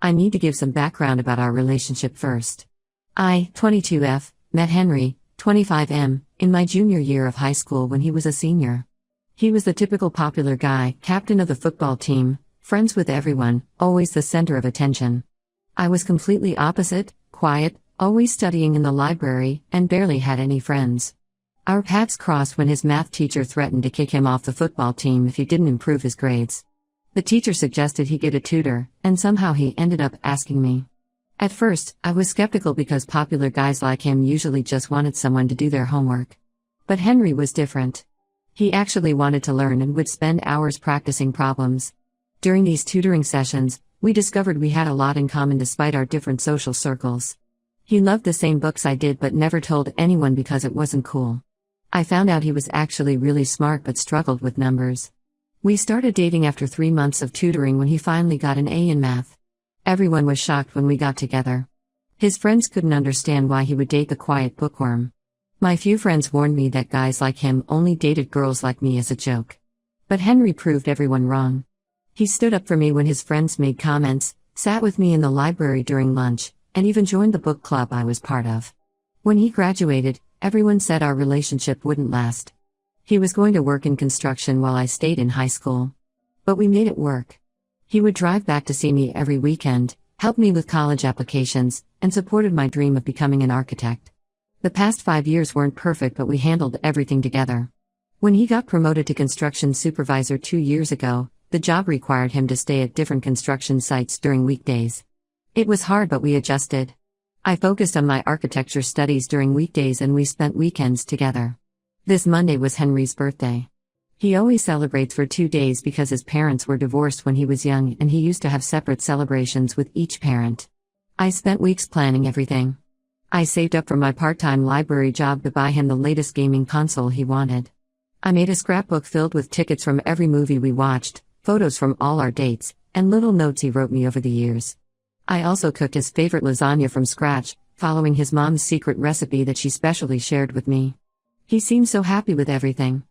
I need to give some background about our relationship first. I, 22F, met Henry, 25M, in my junior year of high school when he was a senior. He was the typical popular guy, captain of the football team, friends with everyone, always the center of attention. I was completely opposite, quiet, always studying in the library, and barely had any friends. Our paths crossed when his math teacher threatened to kick him off the football team if he didn't improve his grades. The teacher suggested he get a tutor, and somehow he ended up asking me. At first, I was skeptical because popular guys like him usually just wanted someone to do their homework. But Henry was different. He actually wanted to learn and would spend hours practicing problems. During these tutoring sessions, we discovered we had a lot in common despite our different social circles. He loved the same books I did but never told anyone because it wasn't cool. I found out he was actually really smart but struggled with numbers. We started dating after 3 months of tutoring when he finally got an A in math. Everyone was shocked when we got together. His friends couldn't understand why he would date the quiet bookworm. My few friends warned me that guys like him only dated girls like me as a joke. But Henry proved everyone wrong. He stood up for me when his friends made comments, sat with me in the library during lunch, and even joined the book club I was part of. When he graduated, everyone said our relationship wouldn't last. He was going to work in construction while I stayed in high school. But we made it work. He would drive back to see me every weekend, help me with college applications, and supported my dream of becoming an architect. The past 5 years weren't perfect, but we handled everything together. When he got promoted to construction supervisor 2 years ago, the job required him to stay at different construction sites during weekdays. It was hard, but we adjusted. I focused on my architecture studies during weekdays and we spent weekends together. This Monday was Henry's birthday. He always celebrates for 2 days because his parents were divorced when he was young and he used to have separate celebrations with each parent. I spent weeks planning everything. I saved up for my part-time library job to buy him the latest gaming console he wanted. I made a scrapbook filled with tickets from every movie we watched, photos from all our dates, and little notes he wrote me over the years. I also cooked his favorite lasagna from scratch, following his mom's secret recipe that she specially shared with me. He seemed so happy with everything.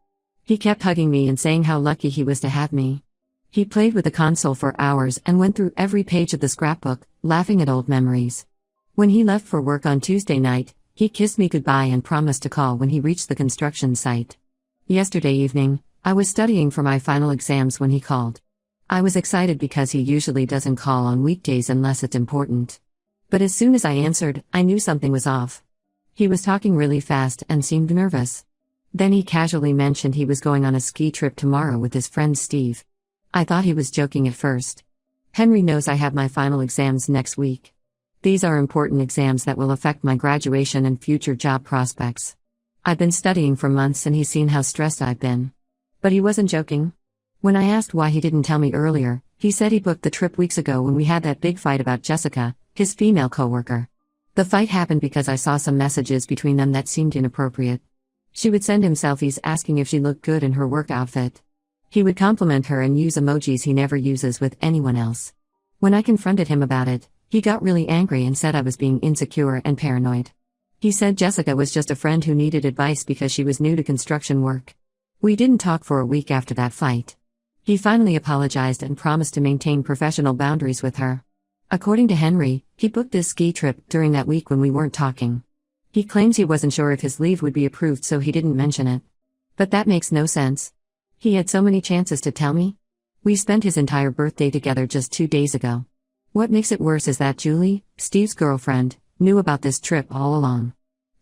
He kept hugging me and saying how lucky he was to have me. He played with the console for hours and went through every page of the scrapbook, laughing at old memories. When he left for work on Tuesday night, he kissed me goodbye and promised to call when he reached the construction site. Yesterday evening, I was studying for my final exams when he called. I was excited because he usually doesn't call on weekdays unless it's important. But as soon as I answered, I knew something was off. He was talking really fast and seemed nervous. Then he casually mentioned he was going on a ski trip tomorrow with his friend Steve. I thought he was joking at first. Henry knows I have my final exams next week. These are important exams that will affect my graduation and future job prospects. I've been studying for months and he's seen how stressed I've been. But he wasn't joking. When I asked why he didn't tell me earlier, he said he booked the trip weeks ago when we had that big fight about Jessica, his female coworker. The fight happened because I saw some messages between them that seemed inappropriate. She would send him selfies asking if she looked good in her work outfit. He would compliment her and use emojis he never uses with anyone else. When I confronted him about it, he got really angry and said I was being insecure and paranoid. He said Jessica was just a friend who needed advice because she was new to construction work. We didn't talk for a week after that fight. He finally apologized and promised to maintain professional boundaries with her. According to Henry, he booked this ski trip during that week when we weren't talking. He claims he wasn't sure if his leave would be approved, so he didn't mention it. But that makes no sense. He had so many chances to tell me. We spent his entire birthday together just 2 days ago. What makes it worse is that Julie, Steve's girlfriend, knew about this trip all along.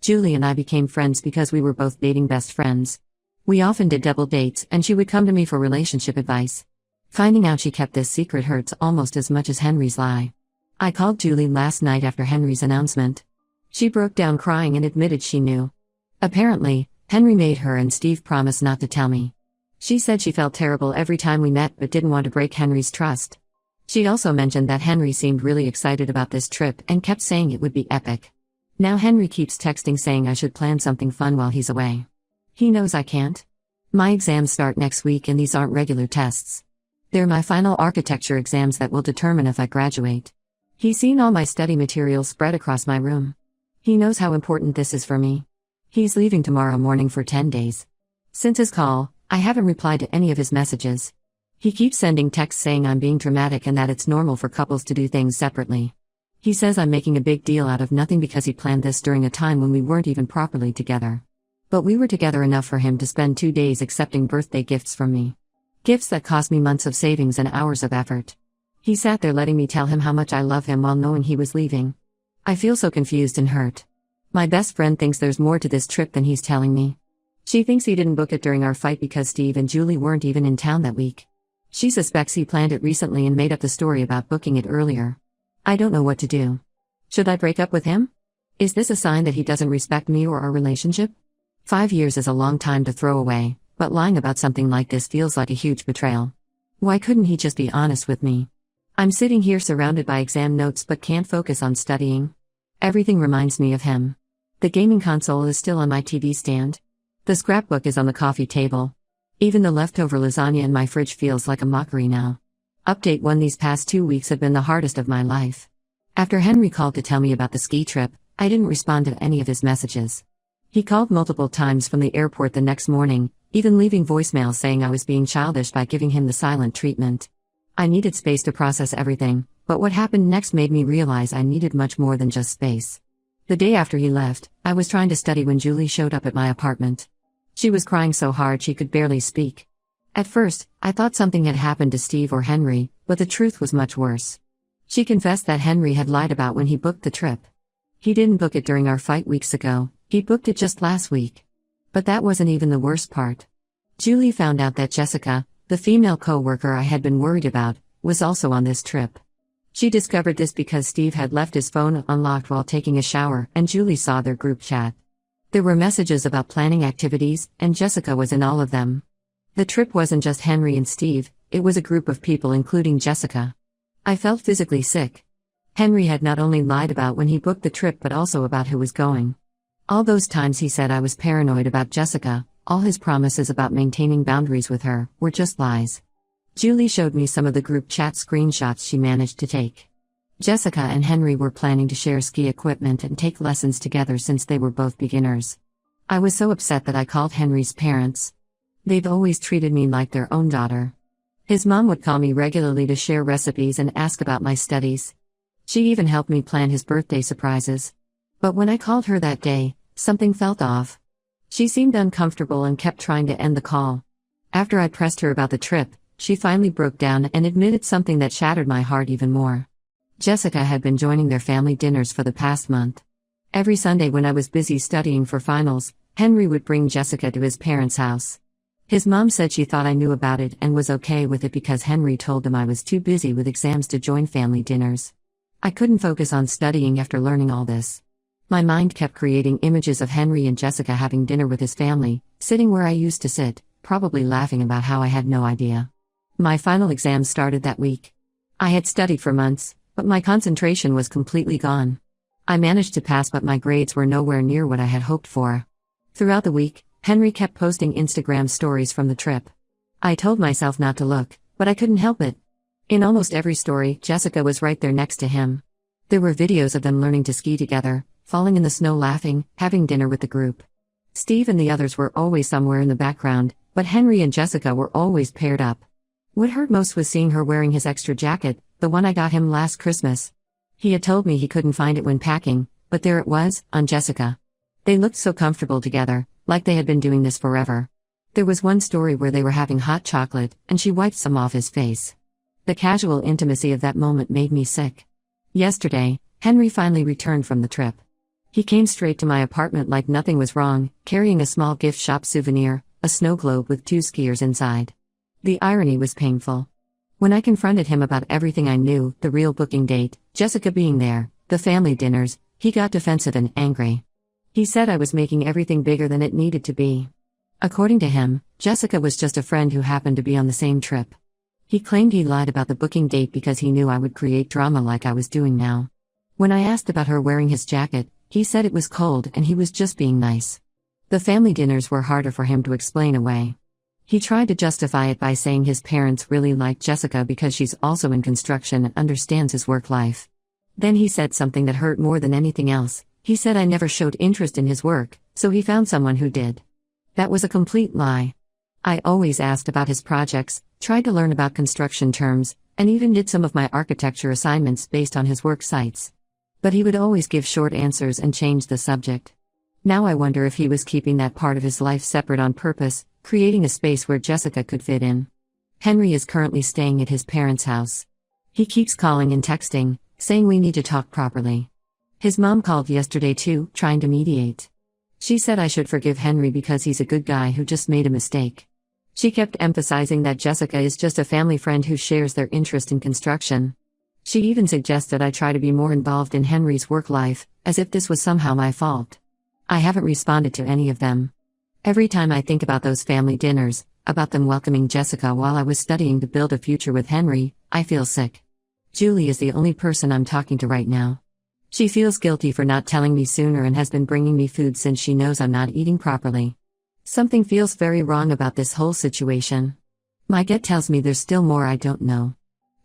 Julie and I became friends because we were both dating best friends. We often did double dates and she would come to me for relationship advice. Finding out she kept this secret hurts almost as much as Henry's lie. I called Julie last night after Henry's announcement. She broke down crying and admitted she knew. Apparently, Henry made her and Steve promise not to tell me. She said she felt terrible every time we met but didn't want to break Henry's trust. She also mentioned that Henry seemed really excited about this trip and kept saying it would be epic. Now Henry keeps texting saying I should plan something fun while he's away. He knows I can't. My exams start next week and these aren't regular tests. They're my final architecture exams that will determine if I graduate. He's seen all my study materials spread across my room. He knows how important this is for me. He's leaving tomorrow morning for 10 days. Since his call, I haven't replied to any of his messages. He keeps sending texts saying I'm being dramatic and that it's normal for couples to do things separately. He says I'm making a big deal out of nothing because he planned this during a time when we weren't even properly together. But we were together enough for him to spend 2 days accepting birthday gifts from me. Gifts that cost me months of savings and hours of effort. He sat there letting me tell him how much I love him while knowing he was leaving. I feel so confused and hurt. My best friend thinks there's more to this trip than he's telling me. She thinks he didn't book it during our fight because Steve and Julie weren't even in town that week. She suspects he planned it recently and made up the story about booking it earlier. I don't know what to do. Should I break up with him? Is this a sign that he doesn't respect me or our relationship? 5 years is a long time to throw away, but lying about something like this feels like a huge betrayal. Why couldn't he just be honest with me? I'm sitting here surrounded by exam notes but can't focus on studying. Everything reminds me of him. The gaming console is still on my TV stand. The scrapbook is on the coffee table. Even the leftover lasagna in my fridge feels like a mockery now. Update 1: These past 2 weeks have been the hardest of my life. After Henry called to tell me about the ski trip, I didn't respond to any of his messages. He called multiple times from the airport the next morning, even leaving voicemails saying I was being childish by giving him the silent treatment. I needed space to process everything, but what happened next made me realize I needed much more than just space. The day after he left, I was trying to study when Julie showed up at my apartment. She was crying so hard she could barely speak. At first, I thought something had happened to Steve or Henry, but the truth was much worse. She confessed that Henry had lied about when he booked the trip. He didn't book it during our fight weeks ago, he booked it just last week. But that wasn't even the worst part. Julie found out that Jessica, the female coworker I had been worried about, was also on this trip. She discovered this because Steve had left his phone unlocked while taking a shower and Julie saw their group chat. There were messages about planning activities, and Jessica was in all of them. The trip wasn't just Henry and Steve, it was a group of people including Jessica. I felt physically sick. Henry had not only lied about when he booked the trip but also about who was going. All those times he said I was paranoid about Jessica, all his promises about maintaining boundaries with her, were just lies. Julie showed me some of the group chat screenshots she managed to take. Jessica and Henry were planning to share ski equipment and take lessons together since they were both beginners. I was so upset that I called Henry's parents. They've always treated me like their own daughter. His mom would call me regularly to share recipes and ask about my studies. She even helped me plan his birthday surprises. But when I called her that day, something felt off. She seemed uncomfortable and kept trying to end the call. After I pressed her about the trip, she finally broke down and admitted something that shattered my heart even more. Jessica had been joining their family dinners for the past month. Every Sunday when I was busy studying for finals, Henry would bring Jessica to his parents' house. His mom said she thought I knew about it and was okay with it because Henry told them I was too busy with exams to join family dinners. I couldn't focus on studying after learning all this. My mind kept creating images of Henry and Jessica having dinner with his family, sitting where I used to sit, probably laughing about how I had no idea. My final exams started that week. I had studied for months, but my concentration was completely gone. I managed to pass, but my grades were nowhere near what I had hoped for. Throughout the week, Henry kept posting Instagram stories from the trip. I told myself not to look, but I couldn't help it. In almost every story, Jessica was right there next to him. There were videos of them learning to ski together, falling in the snow laughing, having dinner with the group. Steve and the others were always somewhere in the background, but Henry and Jessica were always paired up. What hurt most was seeing her wearing his extra jacket, the one I got him last Christmas. He had told me he couldn't find it when packing, but there it was, on Jessica. They looked so comfortable together, like they had been doing this forever. There was one story where they were having hot chocolate, and she wiped some off his face. The casual intimacy of that moment made me sick. Yesterday, Henry finally returned from the trip. He came straight to my apartment like nothing was wrong, carrying a small gift shop souvenir, a snow globe with 2 skiers inside. The irony was painful. When I confronted him about everything I knew, the real booking date, Jessica being there, the family dinners, he got defensive and angry. He said I was making everything bigger than it needed to be. According to him, Jessica was just a friend who happened to be on the same trip. He claimed he lied about the booking date because he knew I would create drama like I was doing now. When I asked about her wearing his jacket, he said it was cold and he was just being nice. The family dinners were harder for him to explain away. He tried to justify it by saying his parents really liked Jessica because she's also in construction and understands his work life. Then he said something that hurt more than anything else. He said I never showed interest in his work, so he found someone who did. That was a complete lie. I always asked about his projects, tried to learn about construction terms, and even did some of my architecture assignments based on his work sites. But he would always give short answers and change the subject. Now I wonder if he was keeping that part of his life separate on purpose, creating a space where Jessica could fit in. Henry is currently staying at his parents' house. He keeps calling and texting, saying we need to talk properly. His mom called yesterday too, trying to mediate. She said I should forgive Henry because he's a good guy who just made a mistake. She kept emphasizing that Jessica is just a family friend who shares their interest in construction. She even suggested I try to be more involved in Henry's work life, as if this was somehow my fault. I haven't responded to any of them. Every time I think about those family dinners, about them welcoming Jessica while I was studying to build a future with Henry, I feel sick. Julie is the only person I'm talking to right now. She feels guilty for not telling me sooner and has been bringing me food since she knows I'm not eating properly. Something feels very wrong about this whole situation. My gut tells me there's still more I don't know.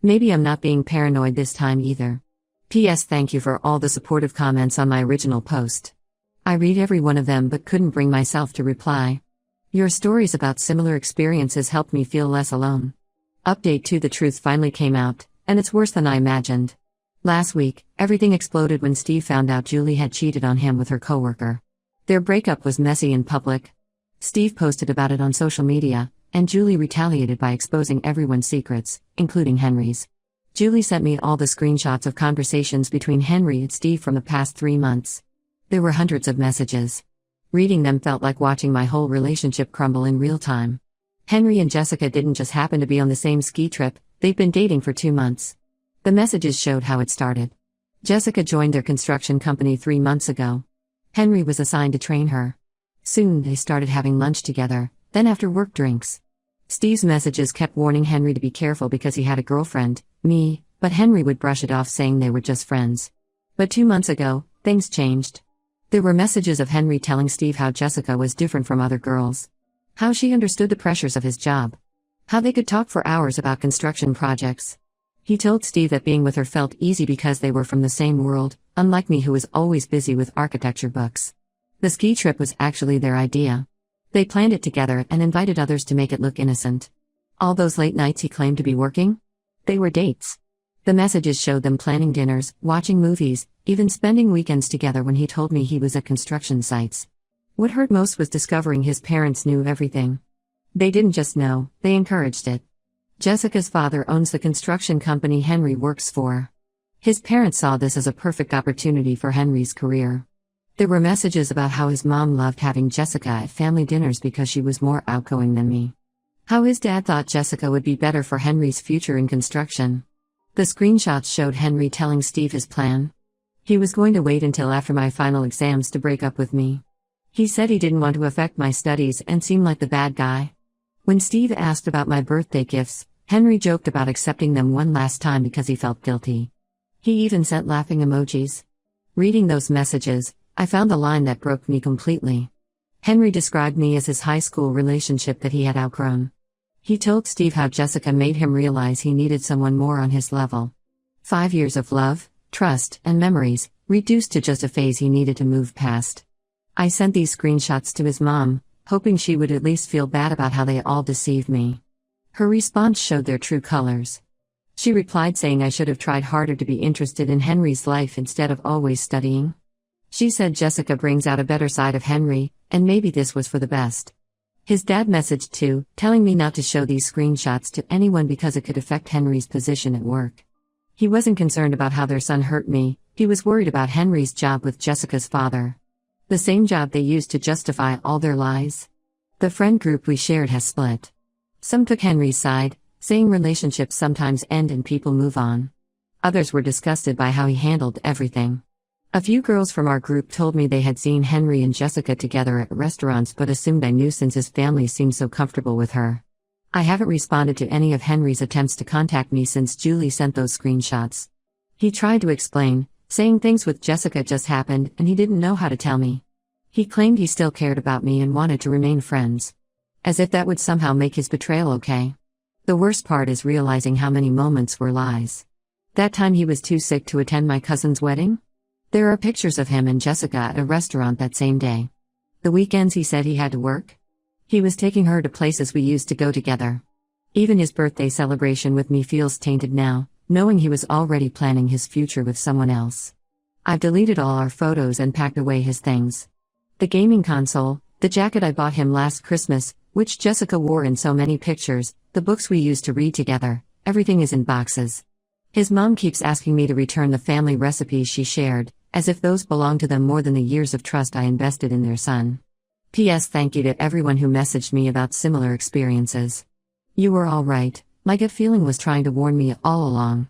Maybe I'm not being paranoid this time either. P.S. Thank you for all the supportive comments on my original post. I read every one of them but couldn't bring myself to reply. Your stories about similar experiences helped me feel less alone. Update 2: The truth finally came out, and it's worse than I imagined. Last week, everything exploded when Steve found out Julie had cheated on him with her coworker. Their breakup was messy in public. Steve posted about it on social media, and Julie retaliated by exposing everyone's secrets, including Henry's. Julie sent me all the screenshots of conversations between Henry and Steve from the past 3 months. There were hundreds of messages. Reading them felt like watching my whole relationship crumble in real time. Henry and Jessica didn't just happen to be on the same ski trip, they've been dating for 2 months. The messages showed how it started. Jessica joined their construction company 3 months ago. Henry was assigned to train her. Soon they started having lunch together, then after work drinks. Steve's messages kept warning Henry to be careful because he had a girlfriend, me, but Henry would brush it off saying they were just friends. But 2 months ago, things changed. There were messages of Henry telling Steve how Jessica was different from other girls. How she understood the pressures of his job. How they could talk for hours about construction projects. He told Steve that being with her felt easy because they were from the same world, unlike me who was always busy with architecture books. The ski trip was actually their idea. They planned it together and invited others to make it look innocent. All those late nights he claimed to be working? They were dates. The messages showed them planning dinners, watching movies, even spending weekends together when he told me he was at construction sites. What hurt most was discovering his parents knew everything. They didn't just know, they encouraged it. Jessica's father owns the construction company Henry works for. His parents saw this as a perfect opportunity for Henry's career. There were messages about how his mom loved having Jessica at family dinners because she was more outgoing than me. How his dad thought Jessica would be better for Henry's future in construction. The screenshots showed Henry telling Steve his plan. He was going to wait until after my final exams to break up with me. He said he didn't want to affect my studies and seem like the bad guy. When Steve asked about my birthday gifts, Henry joked about accepting them one last time because he felt guilty. He even sent laughing emojis. Reading those messages, I found the line that broke me completely. Henry described me as his high school relationship that he had outgrown. He told Steve how Jessica made him realize he needed someone more on his level. 5 years of love, trust, and memories, reduced to just a phase he needed to move past. I sent these screenshots to his mom, hoping she would at least feel bad about how they all deceived me. Her response showed their true colors. She replied saying I should have tried harder to be interested in Henry's life instead of always studying. She said Jessica brings out a better side of Henry, and maybe this was for the best. His dad messaged too, telling me not to show these screenshots to anyone because it could affect Henry's position at work. He wasn't concerned about how their son hurt me, he was worried about Henry's job with Jessica's father. The same job they used to justify all their lies. The friend group we shared has split. Some took Henry's side, saying relationships sometimes end and people move on. Others were disgusted by how he handled everything. A few girls from our group told me they had seen Henry and Jessica together at restaurants but assumed I knew since his family seemed so comfortable with her. I haven't responded to any of Henry's attempts to contact me since Julie sent those screenshots. He tried to explain, saying things with Jessica just happened and he didn't know how to tell me. He claimed he still cared about me and wanted to remain friends. As if that would somehow make his betrayal okay. The worst part is realizing how many moments were lies. That time he was too sick to attend my cousin's wedding? There are pictures of him and Jessica at a restaurant that same day. The weekends he said he had to work? He was taking her to places we used to go together. Even his birthday celebration with me feels tainted now, knowing he was already planning his future with someone else. I've deleted all our photos and packed away his things. The gaming console, the jacket I bought him last Christmas, which Jessica wore in so many pictures, the books we used to read together, everything is in boxes. His mom keeps asking me to return the family recipes she shared, as if those belong to them more than the years of trust I invested in their son. P.S. Thank you to everyone who messaged me about similar experiences. You were all right, my gut feeling was trying to warn me all along.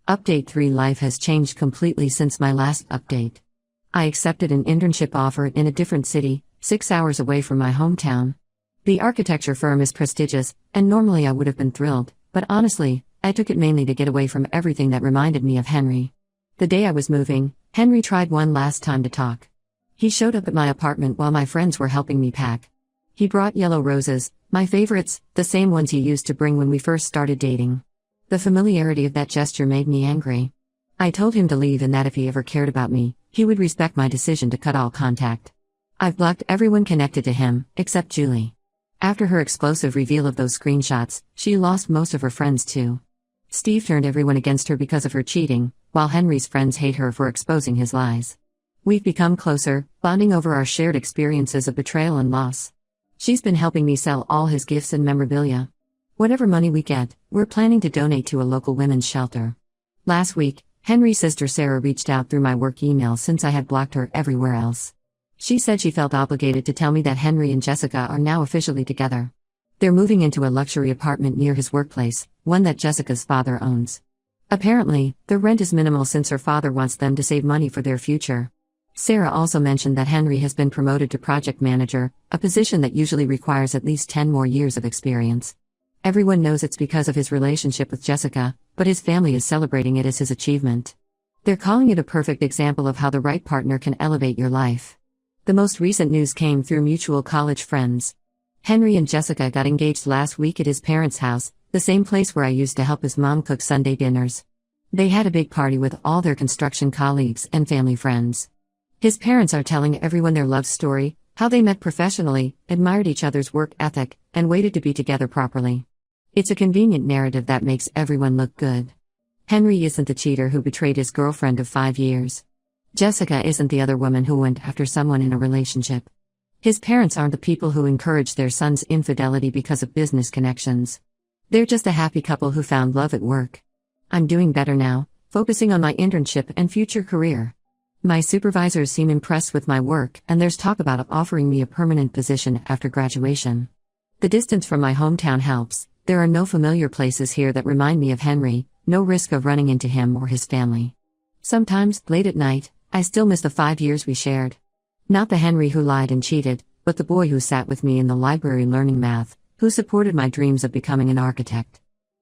Update 3: Life has changed completely since my last update. I accepted an internship offer in a different city, 6 hours away from my hometown. The architecture firm is prestigious, and normally I would have been thrilled, but honestly, I took it mainly to get away from everything that reminded me of Henry. The day I was moving, Henry tried one last time to talk. He showed up at my apartment while my friends were helping me pack. He brought yellow roses, my favorites, the same ones he used to bring when we first started dating. The familiarity of that gesture made me angry. I told him to leave and that if he ever cared about me, he would respect my decision to cut all contact. I've blocked everyone connected to him, except Julie. After her explosive reveal of those screenshots, she lost most of her friends too. Steve turned everyone against her because of her cheating, while Henry's friends hate her for exposing his lies. We've become closer, bonding over our shared experiences of betrayal and loss. She's been helping me sell all his gifts and memorabilia. Whatever money we get, we're planning to donate to a local women's shelter. Last week, Henry's sister Sarah reached out through my work email since I had blocked her everywhere else. She said she felt obligated to tell me that Henry and Jessica are now officially together. They're moving into a luxury apartment near his workplace, one that Jessica's father owns. Apparently, the rent is minimal since her father wants them to save money for their future. Sarah also mentioned that Henry has been promoted to project manager, a position that usually requires at least 10 more years of experience. Everyone knows it's because of his relationship with Jessica, but his family is celebrating it as his achievement. They're calling it a perfect example of how the right partner can elevate your life. The most recent news came through mutual college friends. Henry and Jessica got engaged last week at his parents' house, the same place where I used to help his mom cook Sunday dinners. They had a big party with all their construction colleagues and family friends. His parents are telling everyone their love story, how they met professionally, admired each other's work ethic, and waited to be together properly. It's a convenient narrative that makes everyone look good. Henry isn't the cheater who betrayed his girlfriend of 5 years. Jessica isn't the other woman who went after someone in a relationship. His parents aren't the people who encouraged their son's infidelity because of business connections. They're just a happy couple who found love at work. I'm doing better now, focusing on my internship and future career. My supervisors seem impressed with my work, and there's talk about offering me a permanent position after graduation. The distance from my hometown helps. There are no familiar places here that remind me of Henry, no risk of running into him or his family. Sometimes, late at night, I still miss the 5 years we shared. Not the Henry who lied and cheated, but the boy who sat with me in the library learning math, who supported my dreams of becoming an architect.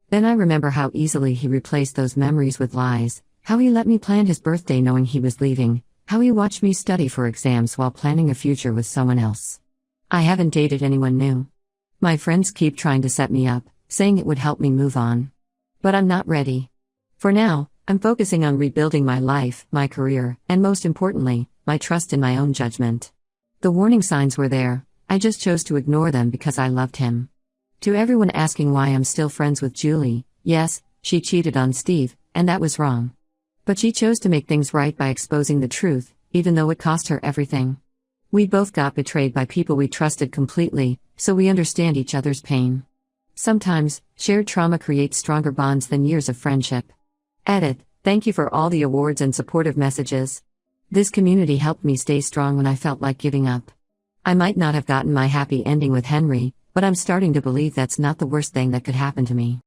Then I remember how easily he replaced those memories with lies, how he let me plan his birthday knowing he was leaving, how he watched me study for exams while planning a future with someone else. I haven't dated anyone new. My friends keep trying to set me up, saying it would help me move on. But I'm not ready. For now, I'm focusing on rebuilding my life, my career, and most importantly, my trust in my own judgment. The warning signs were there, I just chose to ignore them because I loved him. To everyone asking why I'm still friends with Julie, yes, she cheated on Steve, and that was wrong. But she chose to make things right by exposing the truth, even though it cost her everything. We both got betrayed by people we trusted completely, so we understand each other's pain. Sometimes, shared trauma creates stronger bonds than years of friendship. Edit, thank you for all the awards and supportive messages. This community helped me stay strong when I felt like giving up. I might not have gotten my happy ending with Henry, but I'm starting to believe that's not the worst thing that could happen to me.